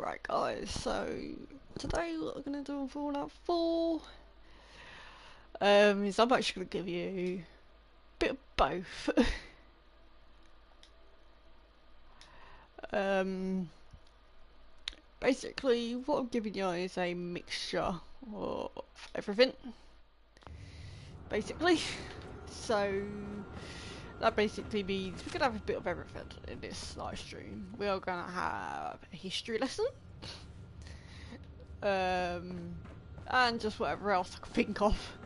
Alright guys, so today what we're going to do in Fallout 4 is I'm actually going to give you a bit of both. Basically what I'm giving you is a mixture of everything, basically. So that basically means we're going to have a bit of everything in this live stream. We are going to have a history lesson. And just whatever else I can think of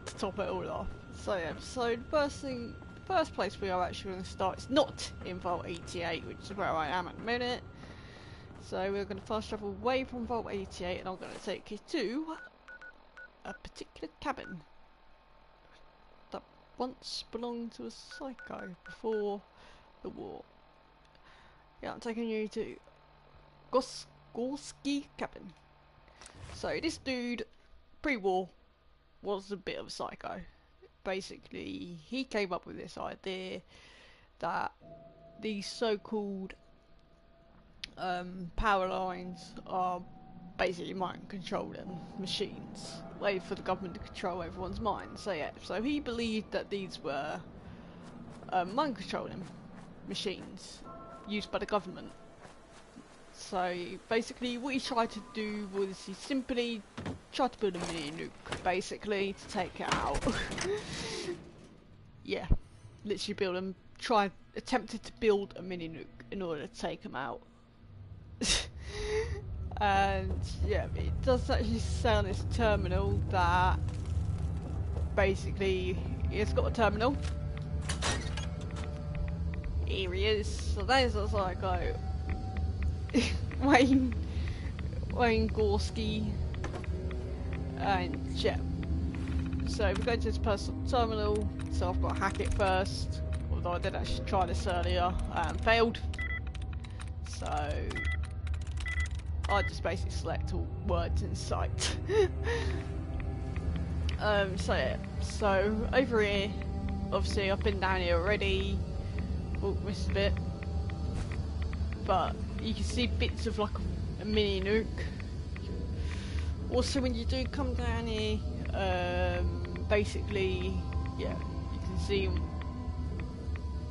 to top it all off. So yeah, so the first place we are actually going to start is not in Vault 88, which is where I am at the minute. So we're going to fast travel away from Vault 88 and I'm going to take you to a particular cabin that once belonged to a psycho before the war. Yeah, I'm taking you to Gorski cabin. So this dude, pre-war, was a bit of a psycho. Basically, he came up with this idea that these so-called power lines are basically mind-controlling machines, way for the government to control everyone's mind. So yeah, so he believed that these were mind-controlling machines used by the government. So basically what he tried to do was he simply tried to build a mini nuke, basically, to take it out. Yeah, literally attempted to build a mini nuke in order to take him out. And yeah, it does actually say on this terminal that basically it's got a terminal. Here he is. So there's a psycho. Wayne Gorski and Jet. So we go to this personal terminal, so I've got to hack it first, although I did actually try this earlier and failed. So I just basically select all words in sight. So yeah, so over here, obviously I've been down here already, missed a bit, but you can see bits of like a mini nuke. Also when you do come down here, basically, yeah, you can see,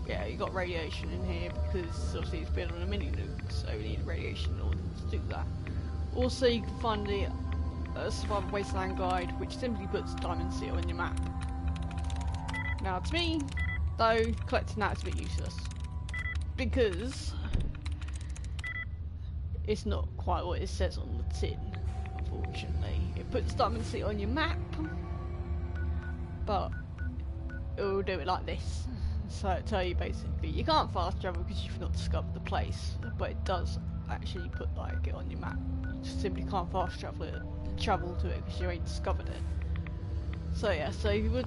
yeah, you got radiation in here because obviously it's built on a mini nuke, so we need radiation in order to do that. Also you can find the Survival Wasteland Guide, which simply puts Diamond Seal on your map. Now to me, though, collecting that is a bit useless, because it's not quite what it says on the tin, unfortunately. It puts Diamond City on your map, but it will do it like this. So it'll tell you basically you can't fast travel because you've not discovered the place, but it does actually put like it on your map. You just simply can't fast travel to it because you ain't discovered it. So yeah, so if you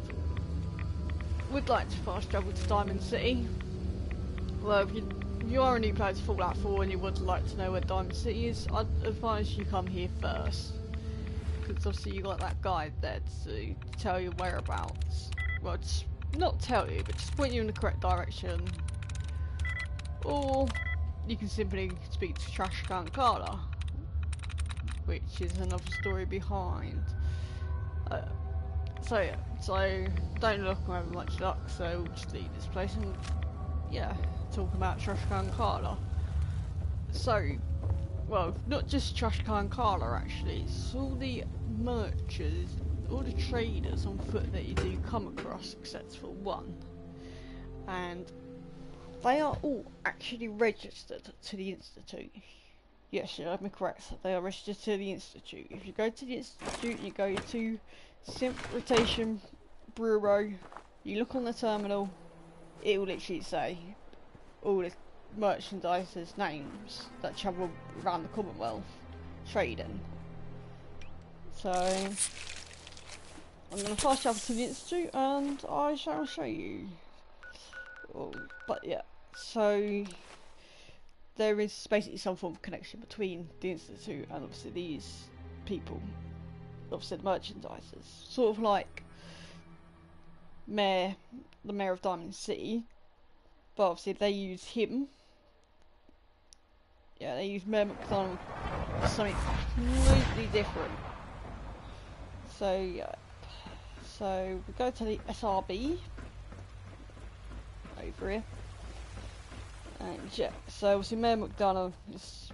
would like to fast travel to Diamond City, well, if you are a new player to Fallout 4 and you would like to know where Diamond City is, I'd advise you come here first, because obviously you got that guide there to tell you whereabouts. Well, just not tell you, but just point you in the correct direction, or you can simply speak to Trash Can Carla, which is another story behind. So yeah, so don't look or have much luck, so we'll just leave this place and yeah, talk about Trash Can Carla. So, well, not just Trash Can Carla actually, it's all the merchants, all the traders on foot that you do come across, except for one. And they are all actually registered to the Institute. Yes, you heard me correct, they are registered to the Institute. If you go to the Institute, you go to Synth Rotation Bureau, you look on the terminal, it will literally say all the merchandisers' names that travel around the Commonwealth trading. So I'm going to fast travel to the Institute and I shall show you. Oh, but yeah, so there is basically some form of connection between the Institute and obviously these people, obviously the merchandisers, sort of like the mayor of Diamond City, but obviously they use him. Yeah, they use Mayor McDonald something completely different. So yeah, so we go to the SRB over here, and yeah, so obviously Mayor McDonough is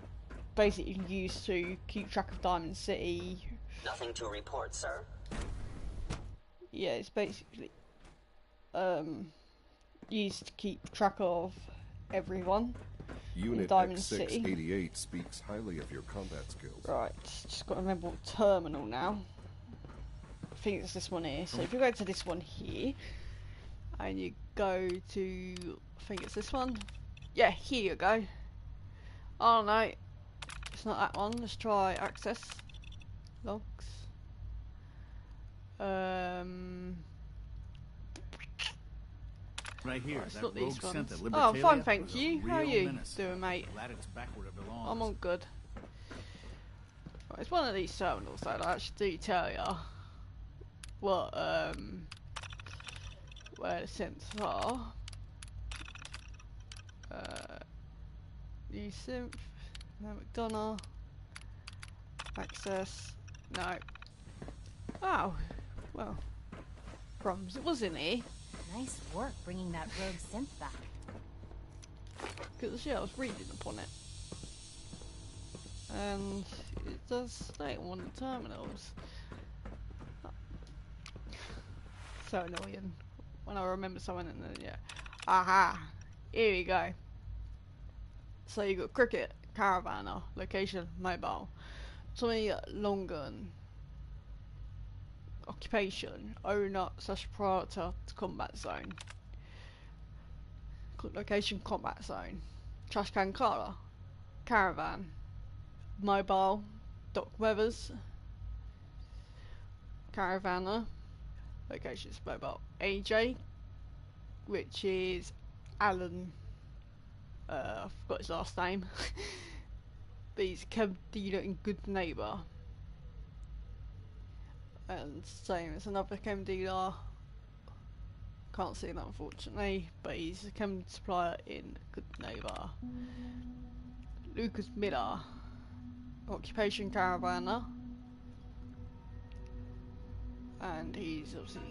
basically used to keep track of Diamond City. Nothing to report, sir. Yeah, it's basically used to keep track of everyone Unit in Diamond City. X688 speaks highly of your combat skills. Right, just got to remember what terminal now. I think it's this one here. So if you go to this one here, and you go to, I think it's this one. Yeah, here you go. Oh no, it's not that one. Let's try access logs. Right here, It's that not rogue these sent ones. at Oh, Libertalia fine, was thank a you. How are real you menace. doing, mate? Glad it's back where it belongs. I'm all good. Right, it's one of these terminals that I actually do tell you what where the synths are. New synth, no McDonough, access, no. Oh, well, crumbs, it was in here. Nice work bringing that rogue synth back. Because yeah, I was reading upon it. And it does state on one of the terminals. So annoying when I remember someone and then yeah. Aha! Here we go. So you got cricket, caravaner, location, mobile. Tommy Longan. Occupation, owner / proprietor to combat zone. Location, combat zone. Trash can color, caravan. Mobile, Doc Weathers. Caravaner, locations mobile. AJ, which is Alan. I forgot his last name. But he's chem dealer in Good Neighbour. And same as another chem dealer. Can't see that unfortunately, but he's a chem supplier in Good Neighbour. Lucas Miller, occupation caravaner, and he's obviously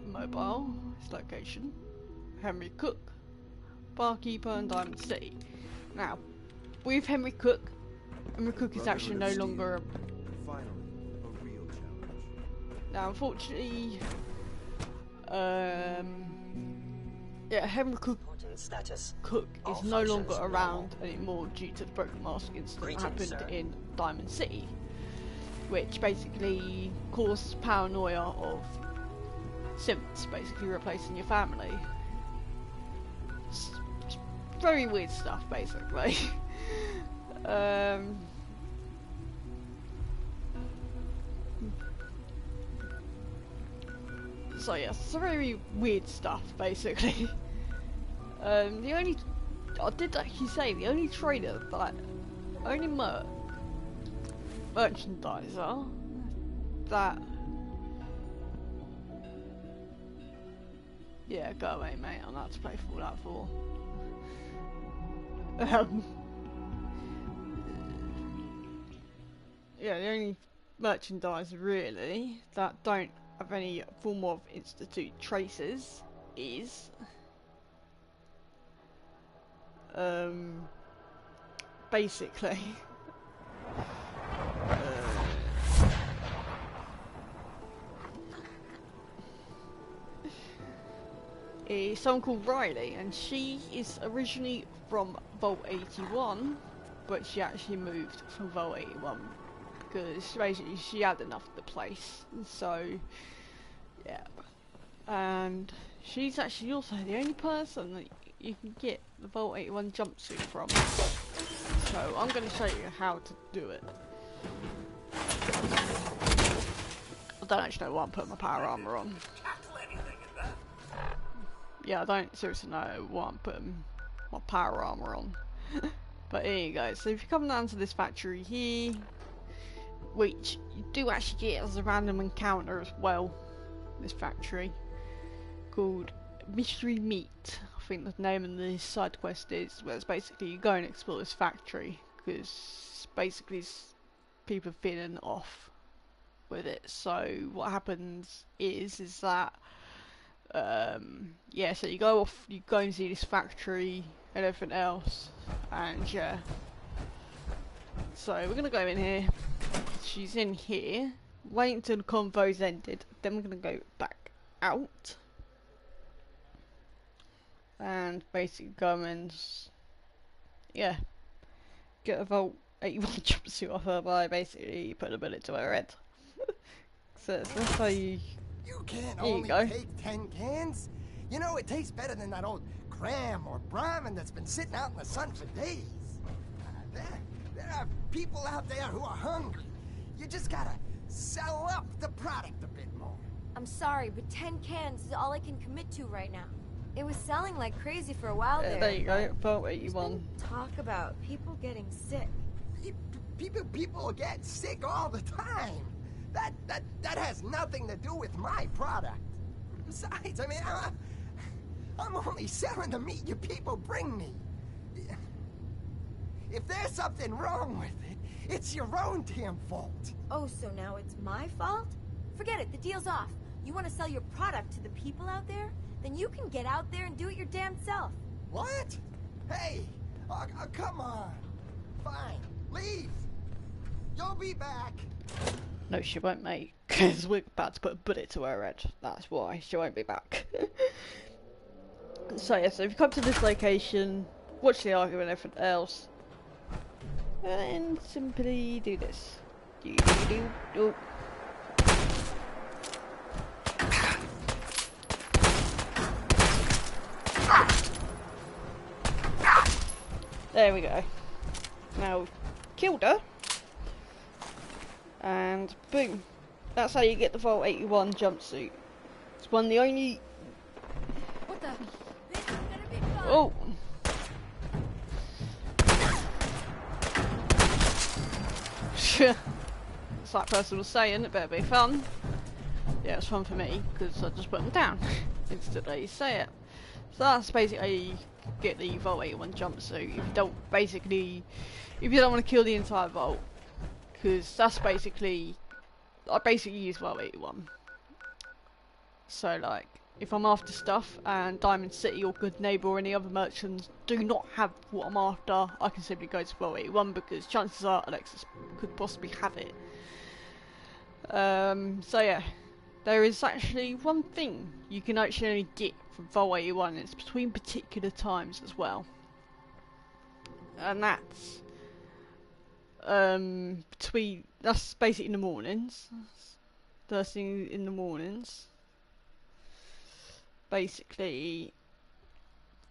mobile. His location, Henry Cook, barkeeper in Diamond City. Now, with Henry Cook is actually no longer. Finally, a real challenge. Now, unfortunately, yeah, Henry Cook Status. is no longer around anymore due to the broken mask incident that happened sir. in Diamond City, which basically caused paranoia of synths basically replacing your family. It's very weird stuff, basically. So yeah, it's very weird stuff, basically. The only, I did actually say, the only trader that, only merchandiser that, yeah, go away mate, I'm not to pay Fallout 4. Yeah, the only merchandise really that don't have any form of Institute traces is basically is someone called Riley, and she is originally from Vault 81, but she actually moved from Vault 81 because basically she had enough of the place. So yeah, and she's actually also the only person that you can get the Vault 81 jumpsuit from. So I'm going to show you how to do it. I don't actually know why I'm putting my power armor on. Yeah, I don't seriously know why I'm putting my power armor on. But here you go. So if you come down to this factory here, which you do actually get as a random encounter as well, this factory called Mystery Meat. I think the name of the side quest is, where it's basically you go and explore this factory because basically people are feeling off with it. So what happens is that yeah, so you go off, you go and see this factory and everything else, and yeah. So we're gonna go in here. She's in here. Wait until the convo's ended. Then we're gonna go back out and basically go and yeah, get a Vault 81 jumpsuit off her by basically putting a bullet to her head. So that's how you. You can't There you only go. take 10 cans. You know, it tastes better than that old cram or Brahmin that's been sitting out in the sun for days. There are people out there who are hungry. You just gotta sell up the product a bit more. I'm sorry, but 10 cans is all I can commit to right now. It was selling like crazy for a while Yeah, there. there you go. Vault There's 81. been talk about people getting sick. People get sick all the time. That has nothing to do with my product. Besides, I mean, I'm only selling the meat you people bring me. If there's something wrong with it, it's your own damn fault. Oh, so now it's my fault? Forget it, the deal's off. You want to sell your product to the people out there? Then you can get out there and do it your damn self. What? Hey, come on. Fine, leave. You'll be back. No, she won't, mate. Because we're about to put a bullet to her head. That's why she won't be back. So yeah, so if you come to this location, watch the argument and everything else, and simply do this. Do. There we go. Now, killed her. And boom. That's how you get the Vault 81 jumpsuit. It's one of the only... What the? This is gonna be fun. Oh! As that person was saying, it better be fun. Yeah, it's fun for me, because I just put them down instantly, say it. So that's basically how you get the Vault 81 jumpsuit. If you don't want to kill the entire Vault, because that's basically, I basically use Vault 81. So like, if I'm after stuff and Diamond City or Good Neighbour or any other merchants do not have what I'm after, I can simply go to Vault 81 because chances are Alexis could possibly have it. So yeah, there is actually one thing you can actually only get from Vault 81, and it's between particular times as well. And that's that's basically in the mornings. First thing in the mornings. Basically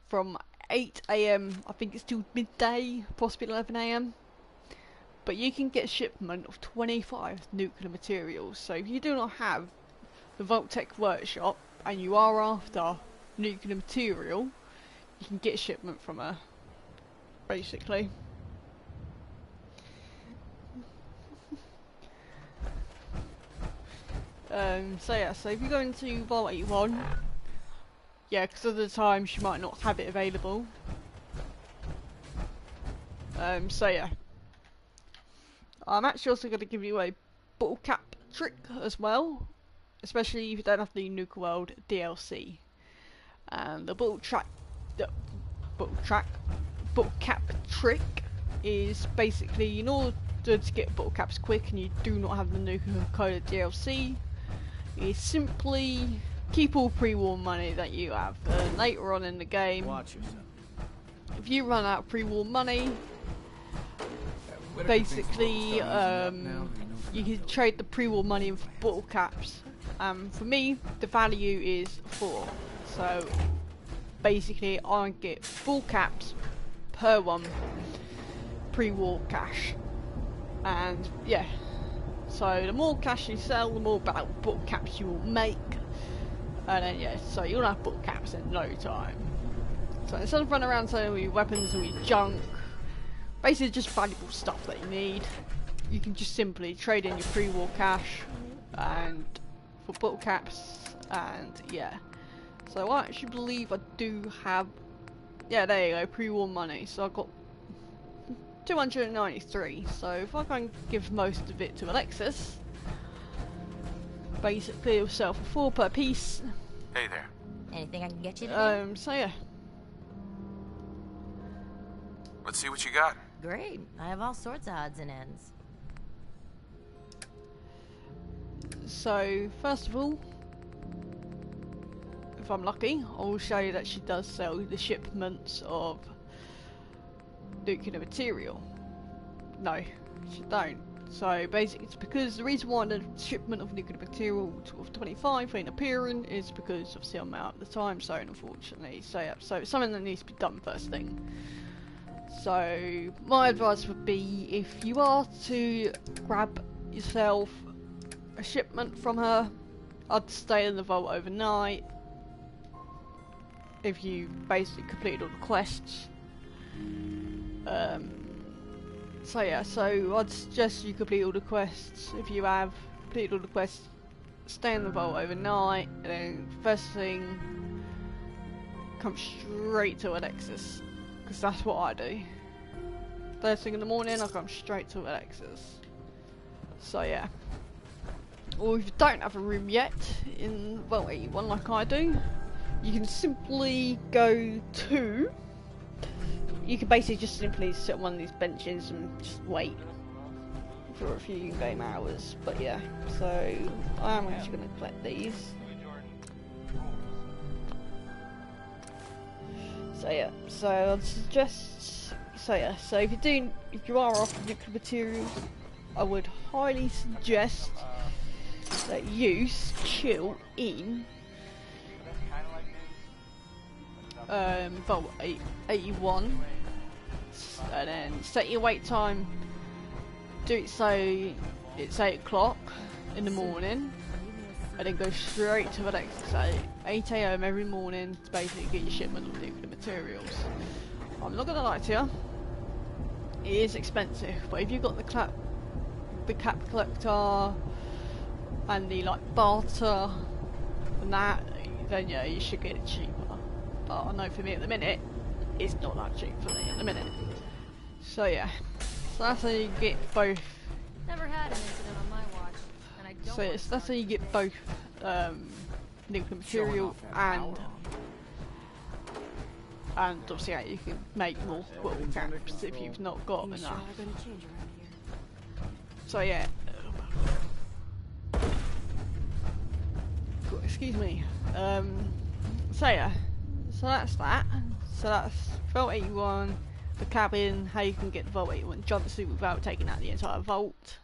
from 8 AM I think it's till midday, possibly 11 AM. But you can get a shipment of 25 nuclear materials. So if you do not have the Vault-Tec workshop and you are after nuclear material, you can get a shipment from her, basically. So yeah, so if you go into Vault 81, yeah, because of the time she might not have it available. So yeah, I'm actually also going to give you a bottle cap trick as well, especially if you don't have the Nuka World DLC. And the bottle cap trick is basically, in order to get bottle caps quick and you do not have the Nuka Cola DLC, is simply keep all pre-war money that you have. Later on in the game, Watch yourself. if you run out of pre-war money, basically you can trade the pre-war money for bottle caps. For me, the value is 4. So basically I get 4 caps per one pre-war cash. And yeah, so the more cash you sell, the more bottle caps you will make. And then yeah, so you'll have bottle caps in no time. So instead of running around selling all your weapons or your junk, basically just valuable stuff that you need, you can just simply trade in your pre-war cash and for bottle caps. And yeah, so I actually believe I do have, yeah, there you go, pre-war money. So I've got 293. So if I can give most of it to Alexis, basically it'll sell for 4 per piece. Hey there. Anything I can get you today? So yeah. Let's see what you got. Great. I have all sorts of odds and ends. So first of all, if I'm lucky, I'll show you that she does sell the shipments of nuclear material. No, she don't. So basically it's because the reason why the shipment of nuclear material of 25 ain't appearing is because obviously I'm out of the time zone, unfortunately. So yeah, so it's something that needs to be done first thing. So my advice would be, if you are to grab yourself a shipment from her, I'd stay in the vault overnight. If you basically completed all the quests. So yeah, so I'd suggest you complete all the quests. If you have completed all the quests, stay in the vault overnight, and then first thing, come straight to Alexis, because that's what I do. First thing in the morning, I come straight to Alexis. So yeah. Or if you don't have a room yet in Vault 81 like I do, you can simply go to... You can basically just simply sit on one of these benches and just wait for a few game hours. But yeah, so I'm actually going to collect these. So yeah, so I'd suggest... So yeah, so if you are after nuclear materials, I would highly suggest that you chill in Vault 81, and then set your wait time, do it so it's 8 o'clock in the morning, and then go straight to the next day, 8 AM every morning, to basically get your shipment of nuclear materials. I'm not gonna lie to you, it is expensive, but if you've got the cap collector and the like barter and that, then yeah, you should get it cheaper. But I know for me at the minute, it's not that cheap for me at the minute. So yeah, so that's how you get both. Never had an incident on my watch, and I don't. So yes, that's how you get both nuclear material and obviously yeah, you can make more quill caps if you've not got enough. So yeah. Excuse me. So yeah. So that's that. So that's Vault 81, the cabin, how you can get the Vault 81 jumpsuit without taking out the entire vault.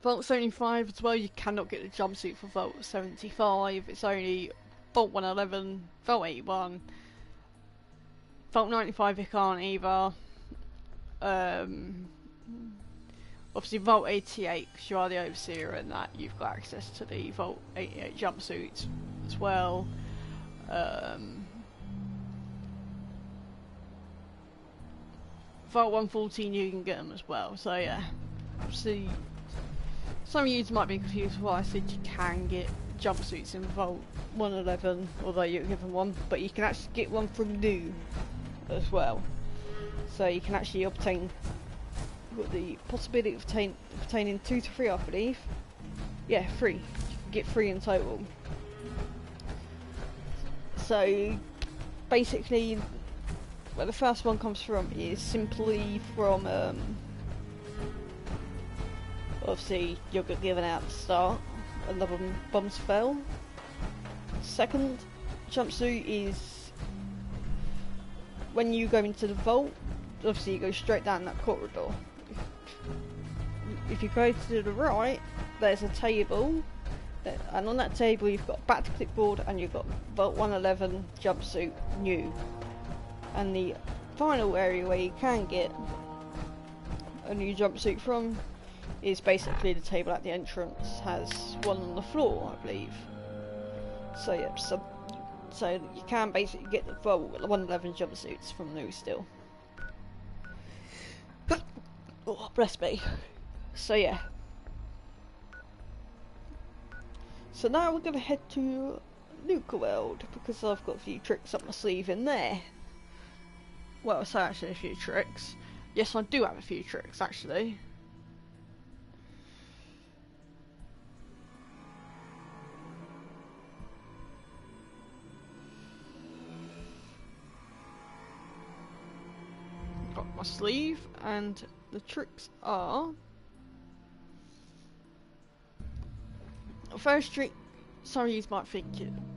Vault 75 as well, you cannot get the jumpsuit for Vault 75, it's only Vault 111, Vault 81, Vault 95 you can't either. Obviously Vault 88, because you are the Overseer and that, you've got access to the Vault 88 jumpsuits as well. Vault 114 you can get them as well, so yeah. Obviously, some of you might be confused why I said you can get jumpsuits in Vault 111, although you're given one, but you can actually get one from new as well. So you can actually obtain, you've got the possibility of obtaining 2 to 3 I believe. Yeah, 3. You can get 3 in total. So basically where the first one comes from is simply from obviously you're given out at the start, another bombs fell. Second jumpsuit is when you go into the vault, obviously you go straight down that corridor. If you go to the right, there's a table, and on that table you've got a back to clipboard and you've got Vault 111 jumpsuit new. And the final area where you can get a new jumpsuit from is basically the table at the entrance, has one on the floor I believe. So yeah, so you can basically get the Vault 111 jumpsuits from new still. Oh, bless me. So yeah. So now we're gonna head to Nuka World, because I've got a few tricks up my sleeve in there. Well, I say actually a few tricks. Yes, I do have a few tricks, actually. Got my sleeve, and the tricks are... First trick, some of you might think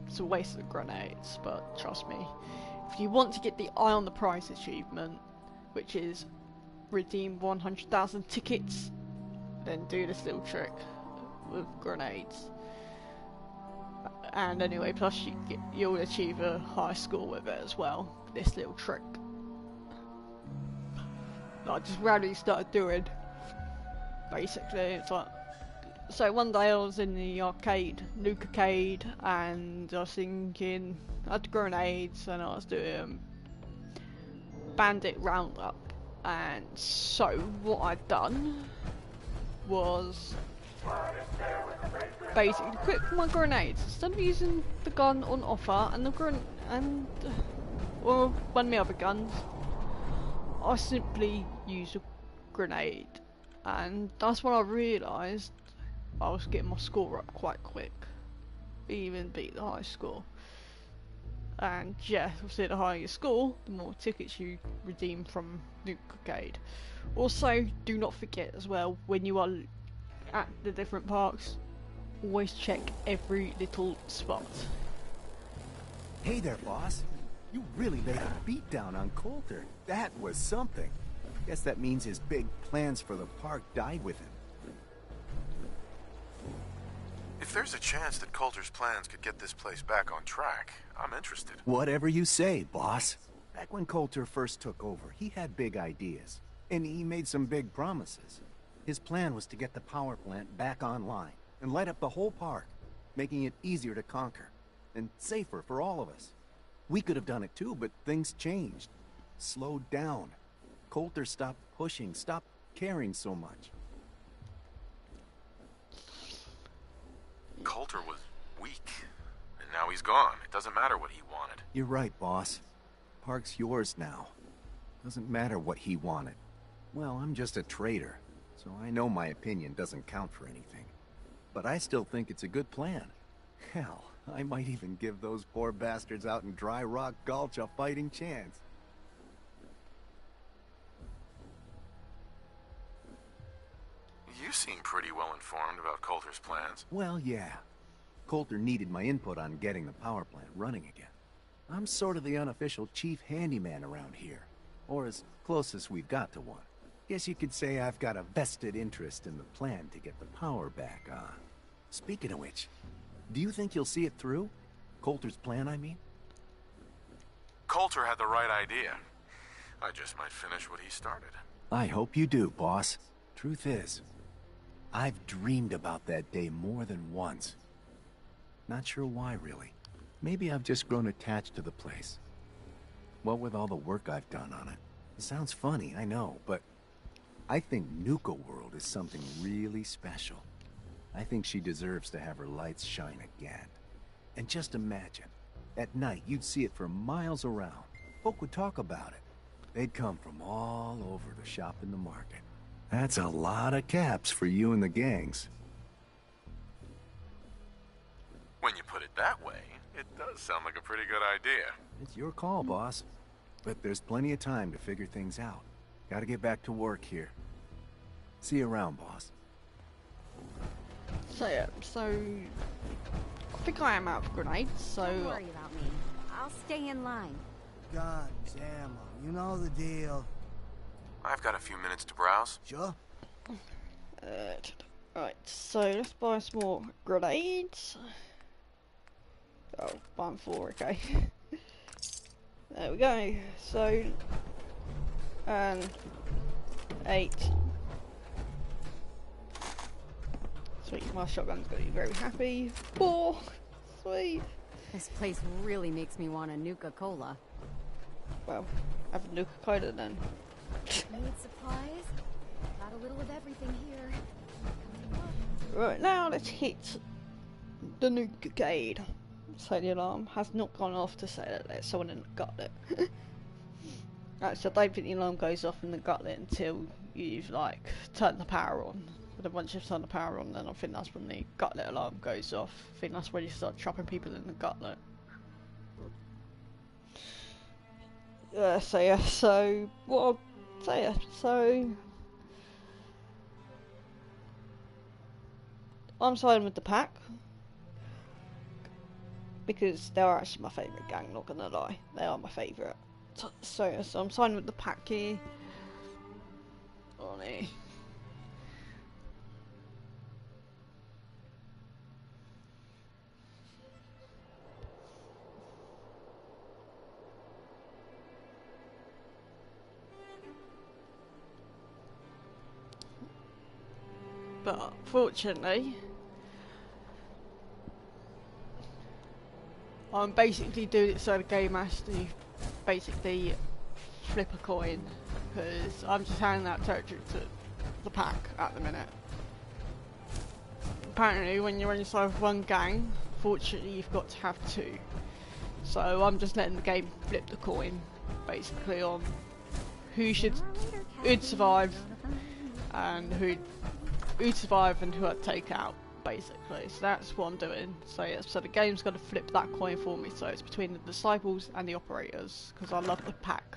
it's a waste of grenades, but trust me, if you want to get the Eye on the Prize achievement, which is redeem 100,000 tickets, then do this little trick with grenades. And anyway, plus you'll achieve a high score with it as well, this little trick. I just randomly started doing. Basically, it's like, so one day I was in the arcade, Nuka-cade, and I was thinking, I had grenades, and I was doing Bandit Roundup. And so what I'd done was basically equip my grenades instead of using the gun on offer and or one of my other guns. I simply use a grenade, and that's when I realised I was getting my score up quite quick, even beat the high score. And yeah, obviously the higher your score, the more tickets you redeem from Nuka-cade. Also, do not forget as well, when you are at the different parks, always check every little spot. Hey there, boss. You really laid a beat down on Coulter. That was something. Guess that means his big plans for the park died with him. If there's a chance that Coulter's plans could get this place back on track, I'm interested. Whatever you say, boss. Back when Coulter first took over, he had big ideas. And he made some big promises. His plan was to get the power plant back online and light up the whole park, making it easier to conquer and safer for all of us. We could have done it too, but things changed. Slowed down. Coulter stopped pushing, stopped caring so much. Coulter was weak, and now he's gone. It doesn't matter what he wanted. You're right, boss. Park's yours now. Doesn't matter what he wanted. Well, I'm just a trader, so I know my opinion doesn't count for anything. But I still think it's a good plan. Hell, I might even give those poor bastards out in Dry Rock Gulch a fighting chance. You seem pretty well informed about Coulter's plans. Well, yeah. Coulter needed my input on getting the power plant running again. I'm sort of the unofficial chief handyman around here. Or as close as we've got to one. Guess you could say I've got a vested interest in the plan to get the power back on. Speaking of which, do you think you'll see it through? Coulter's plan, I mean? Coulter had the right idea. I just might finish what he started. I hope you do, boss. Truth is, I've dreamed about that day more than once. Not sure why, really. Maybe I've just grown attached to the place. What with all the work I've done on it. It sounds funny, I know, but I think Nuka World is something really special. I think she deserves to have her lights shine again. And just imagine, at night you'd see it for miles around. Folk would talk about it. They'd come from all over to shop in the market. That's a lot of caps for you and the gangs. When you put it that way, it does sound like a pretty good idea. It's your call, boss. But there's plenty of time to figure things out. Gotta get back to work here. See you around, boss. So yeah, I think I am out of grenades, so... Don't worry about me. I'll stay in line. Guns, ammo, you know the deal. I've got a few minutes to browse. Sure. Right, so let's buy some more grenades. Oh, buying 4, okay. There we go. So, 8. Sweet, my shotgun's gonna be very happy. 4, sweet. This place really makes me want a Nuka-Cola. Well, have a Nuka-Cola then. Need supplies? Got a little of everything here. Right, now let's hit the Nuka-cade. So the alarm has not gone off to say that there's someone in the gauntlet. So I don't think the alarm goes off in the gauntlet until you've like turned the power on. But then once you've turned the power on, then I think that's when the gauntlet alarm goes off. I think that's when you start trapping people in the gauntlet. So yeah, so what I'll say, so I'm siding with the pack because they are actually my favourite gang, not gonna lie, they are my favourite. So I'm siding with the pack here. Ollie. But fortunately, I'm basically doing it so the game has to basically flip a coin, because I'm just handing out territory to the pack at the minute. Apparently when you're inside of one gang, fortunately you've got to have two. So I'm just letting the game flip the coin, basically, on who'd survive and who'd survive and who I'd take out, basically. So that's what I'm doing. So yeah, so the game's got to flip that coin for me, so it's between the disciples and the operators, because I love the pack.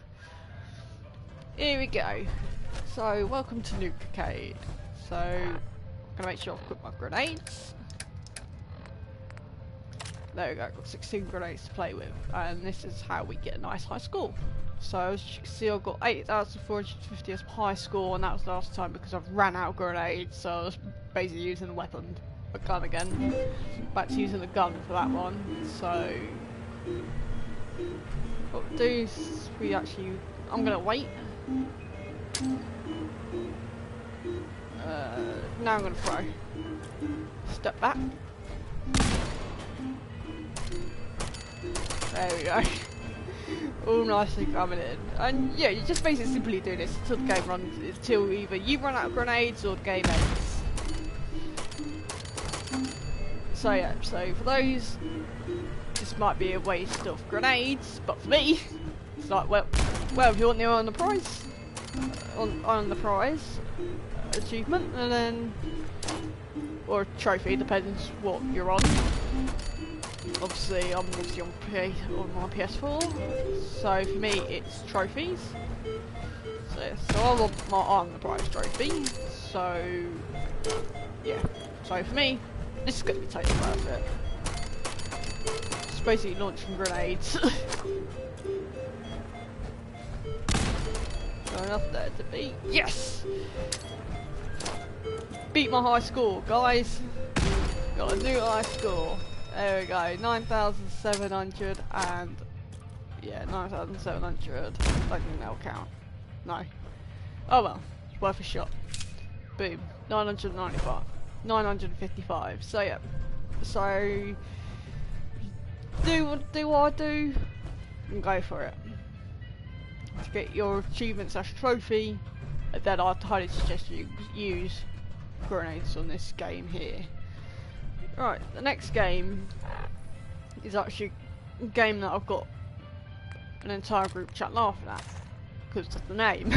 Here we go. So welcome to Nuka-Cade. So I'm gonna make sure I equip my grenades. There we go, I've got 16 grenades to play with, and this is how we get a nice high score. So as you can see, I've got 8,450 as high score, and that was last time because I've ran out of grenades, so I was basically using a gun again. Back to using the gun for that one. So what we'll do is I'm gonna wait. Now I'm gonna throw. Step back. There we go. All nicely coming in. And yeah, you just basically simply do this until the game runs, until either you run out of grenades or the game ends. So yeah, so for those, this might be a waste of grenades, but for me, it's like, well, if you want on the prize, on the prize achievement, and then, or a trophy, depends what you're on. Obviously, I'm on my PS4, so for me it's trophies. So I want my on the prize trophy. So yeah, so for me, this is going to be totally worth it. It's basically launching grenades. So enough there to beat. Yes! Beat my high score, guys. Got a new high score. There we go, 9,700 and yeah, 9,700. I don't think that'll count. No. Oh well, it's worth a shot. Boom, 995, 955. So yeah, so do what I do and go for it. To get your achievement / trophy, then I'd highly suggest you use grenades on this game here. Right, the next game is actually a game that I've got an entire group chat laughing at, because of the name.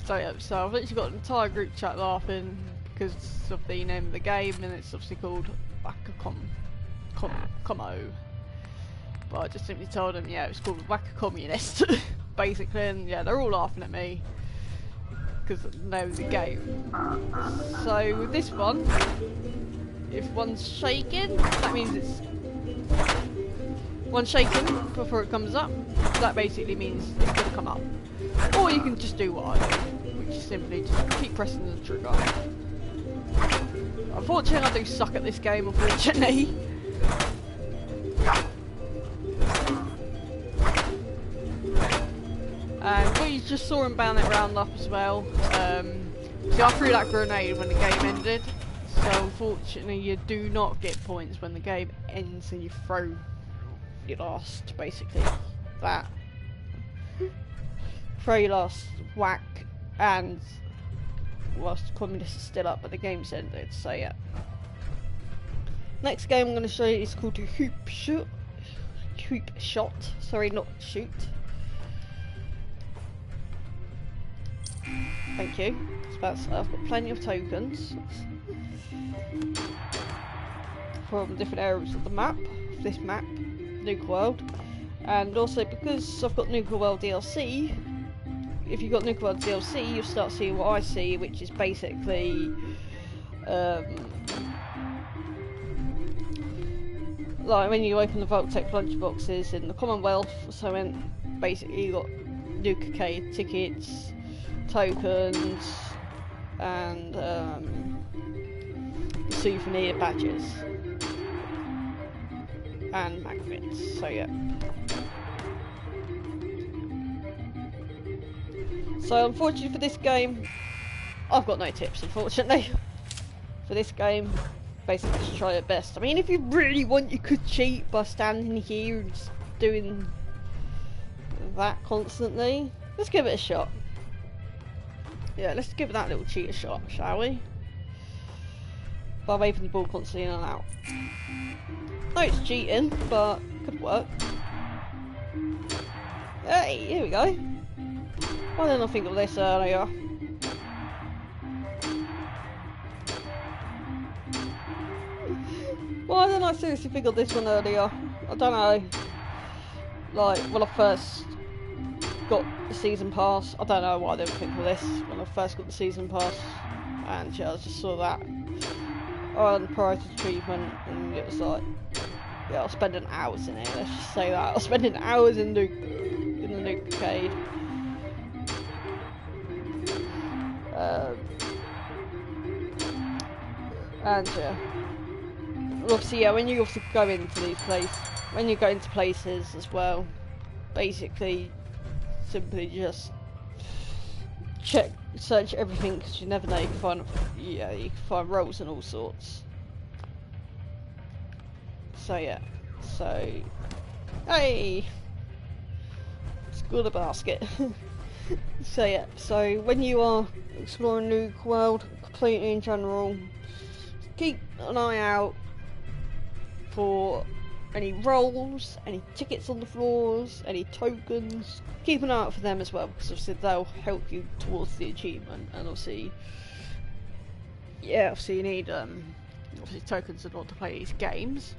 So yeah, so I've literally got an entire group chat laughing because of the name of the game, and it's obviously called Whack-A-Commo. But I just simply told them, yeah, it's called Whack-A-Communist, basically, and yeah, they're all laughing at me because of the name of the game. So with this one, if one's shaking, that means it's one shaking before it comes up. That basically means it's going to come up. Or you can just do what I do, which is simply just keep pressing the trigger. Unfortunately, I do suck at this game, unfortunately. And we just saw him ban it round up as well. See, I threw that grenade when the game ended. So unfortunately you do not get points when the game ends and you throw your last, basically, that. Throw your last whack, and whilst the communist is still up but the game's ended, so yeah. Next game I'm going to show you is called Hoop Shot. Sorry, not shoot. Thank you. I've got plenty of tokens from different areas of the map, this map, Nuka World, and also because I've got Nuka World DLC. If you've got Nuka World DLC, you'll start seeing what I see, which is basically like when you open the Vault-Tec lunchboxes in the Commonwealth, so when basically you got Nuka-Cade tickets, tokens, and souvenir badges and magnets. So yeah. So unfortunately for this game, I've got no tips. Unfortunately for this game, basically just try your best. I mean, if you really want, you could cheat by standing here and just doing that constantly. Let's give it a shot. Yeah, let's give that little cheat a shot, shall we? By waving the ball constantly in and out. No, it's cheating, but could work. Hey, here we go. Why didn't I think of this earlier? Why didn't I seriously think of this one earlier? I don't know. Like, when I first got the season pass, I don't know why I didn't think of this when I first got the season pass, and yeah, I just saw that on priority treatment, and it was like, yeah, I was spending hours in it. Let's just say that I was spending hours in the Nuka-Cade. And yeah, obviously, yeah, when you also go into these places, when you go into places as well, basically, simply just search everything, because you never know, you can find, yeah, you can find rolls and all sorts. So yeah, so, hey, scored a basket. So yeah, so when you are exploring Nuka World, completely in general, keep an eye out for any rolls, any tickets on the floors, any tokens. Keep an eye out for them as well, because obviously they'll help you towards the achievement. And obviously, yeah, obviously you need obviously tokens in order to play these games.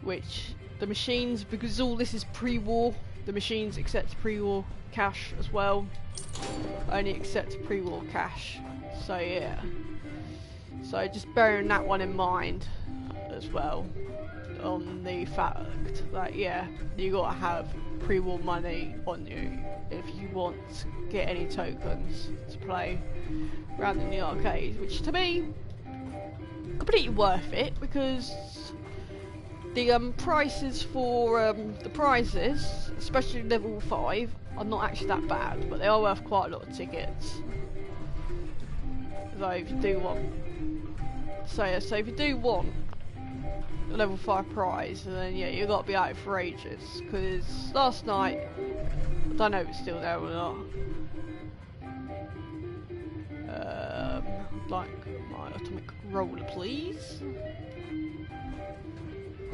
Which the machines, because all this is pre-war, the machines accept pre-war cash as well. Only accept pre-war cash. So yeah. So just bearing that one in mind as well, on the fact that yeah, you gotta have pre-war money on you if you want to get any tokens to play around in the arcade, which to me completely worth it, because the prices for the prizes, especially level 5, are not actually that bad, but they are worth quite a lot of tickets. So if you do want, so if you do want a level 5 prize, then yeah, you got to be out for ages. Because last night, I don't know if it's still there or not. I'd like my atomic roller, please.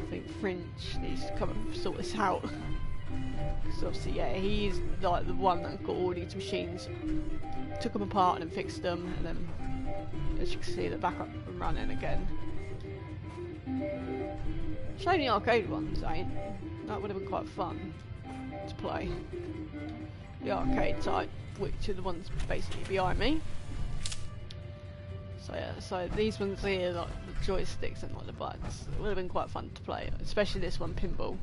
I think Fringe needs to come and sort this out. Because obviously, yeah, he's like the one that got all these machines, took them apart and then fixed them, and then, as you can see, they're back up and running again. Shame the arcade ones ain't. That would have been quite fun to play. The arcade type, which are the ones basically behind me. So yeah, so these ones here, like the joysticks and like the buttons, it would have been quite fun to play, especially this one, pinball.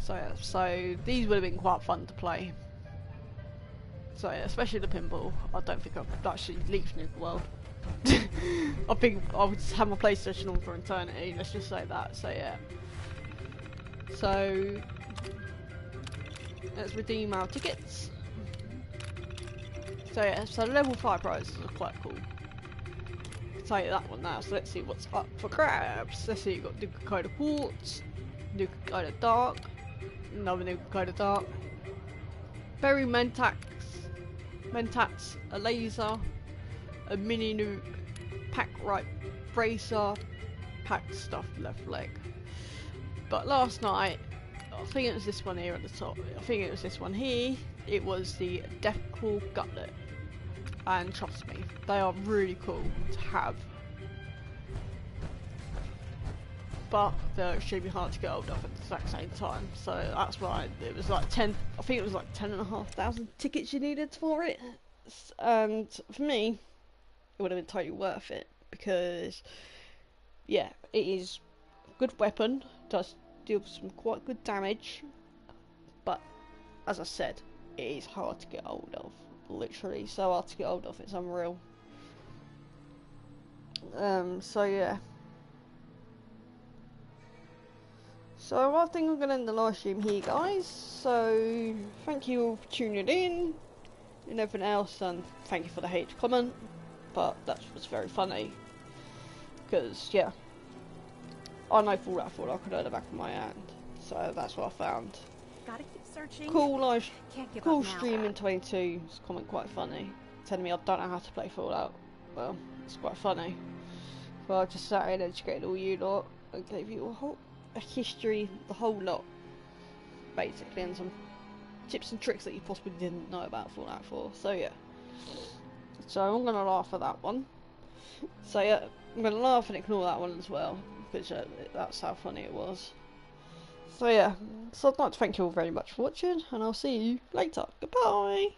So yeah, so these would have been quite fun to play. So yeah, especially the pinball. I don't think I'd actually leave Nuka World. I think I would just have my PlayStation on for eternity, let's just say that. So yeah. So let's redeem our tickets. So yeah, so level 5 prizes are quite cool. I'll tell you that one now, so let's see what's up for grabs. Let's see, you've got Nuka-Coda Quartz, Nuka-Coda Dark, another Nuka-Coda Dark, Berry Mentats, a laser, a mini nuke, pack right bracer, pack stuff left leg. But last night, I think it was this one here at the top. I think it was this one here. It was the Deathclaw Gauntlet, and trust me, they are really cool to have. But they're extremely hard to get hold of at the exact same time, so that's why it was like 10. I think it was like 10,500 tickets you needed for it, and for me, it would have been totally worth it because, yeah, it is a good weapon, does deal some quite good damage, but as I said, it is hard to get hold of. Literally, so hard to get hold of. It's unreal. So yeah. So I think I'm going to end the live stream here, guys. So thank you all for tuning in and everything else, and thank you for the hate comment. But that was very funny because, yeah, I know Fallout 4 I could earn the back of my hand, so that's what I found. Gotta keep searching. Cool live, Can't give cool up now. stream in 22. It's comment quite funny, telling me I don't know how to play Fallout. Well, it's quite funny. Well, I just sat here and educated all you lot and gave you a history, the whole lot, basically, and some tips and tricks that you possibly didn't know about Fallout 4. So yeah, so I'm gonna laugh at that one. So yeah, I'm gonna laugh and ignore that one as well because that's how funny it was. So yeah, so I'd like to thank you all very much for watching, and I'll see you later. Goodbye.